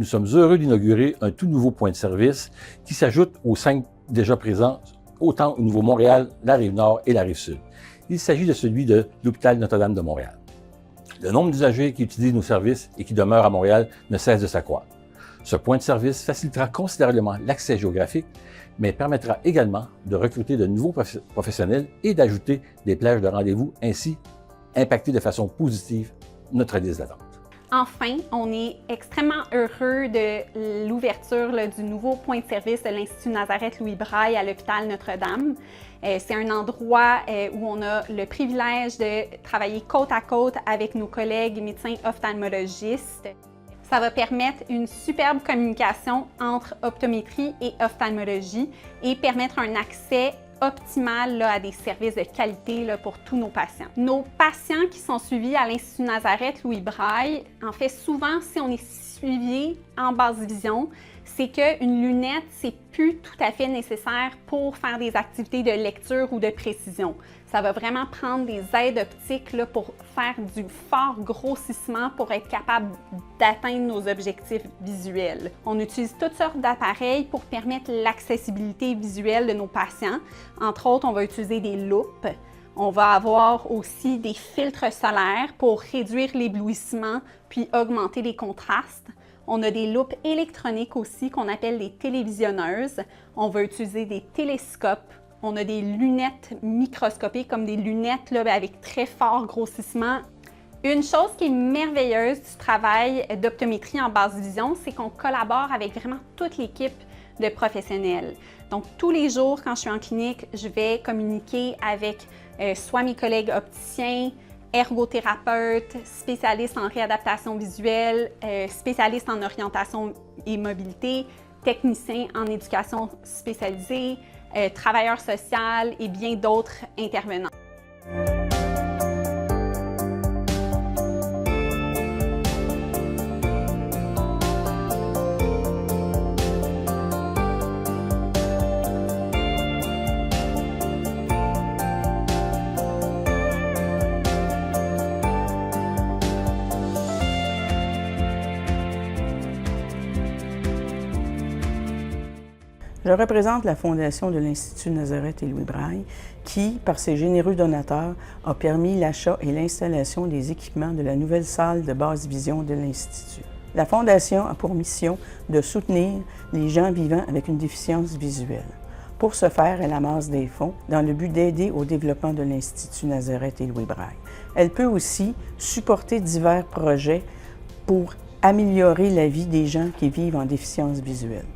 nous sommes heureux d'inaugurer un tout nouveau point de service qui s'ajoute aux 5 déjà présents, autant au Nouveau-Montréal, la Rive-Nord et la Rive-Sud. Il s'agit de celui de l'hôpital Notre-Dame de Montréal. Le nombre d'usagers qui utilisent nos services et qui demeurent à Montréal ne cesse de s'accroître. Ce point de service facilitera considérablement l'accès géographique, mais permettra également de recruter de nouveaux professionnels et d'ajouter des plages de rendez-vous, ainsi impacter de façon positive notre liste d'attente. Enfin, on est extrêmement heureux de l'ouverture du nouveau point de service de l'Institut Nazareth-Louis-Braille à l'hôpital Notre-Dame. C'est un endroit où on a le privilège de travailler côte à côte avec nos collègues médecins ophtalmologistes. Ça va permettre une superbe communication entre optométrie et ophtalmologie et permettre un accès optimal à des services de qualité pour tous nos patients. Nos patients qui sont suivis à l'Institut Nazareth-Louis-Braille, en fait, souvent, si on est suivi en basse vision, c'est qu'une lunette, c'est plus tout à fait nécessaire pour faire des activités de lecture ou de précision. Ça va vraiment prendre des aides optiques pour faire du fort grossissement pour être capable d'atteindre nos objectifs visuels. On utilise toutes sortes d'appareils pour permettre l'accessibilité visuelle de nos patients. Entre autres, on va utiliser des loupes. On va avoir aussi des filtres solaires pour réduire l'éblouissement puis augmenter les contrastes. On a des loupes électroniques aussi qu'on appelle des télévisionneuses. On va utiliser des télescopes. On a des lunettes microscopiques comme des lunettes avec très fort grossissement. Une chose qui est merveilleuse du travail d'optométrie en basse vision, c'est qu'on collabore avec vraiment toute l'équipe de professionnels. Donc, tous les jours, quand je suis en clinique, je vais communiquer avec soit mes collègues opticiens, ergothérapeutes, spécialistes en réadaptation visuelle, spécialistes en orientation et mobilité, techniciens en éducation spécialisée, travailleurs sociaux et bien d'autres intervenants. Je représente la Fondation de l'Institut Nazareth et Louis-Braille qui, par ses généreux donateurs, a permis l'achat et l'installation des équipements de la nouvelle salle de basse vision de l'Institut. La Fondation a pour mission de soutenir les gens vivant avec une déficience visuelle. Pour ce faire, elle amasse des fonds dans le but d'aider au développement de l'Institut Nazareth et Louis-Braille. Elle peut aussi supporter divers projets pour améliorer la vie des gens qui vivent en déficience visuelle.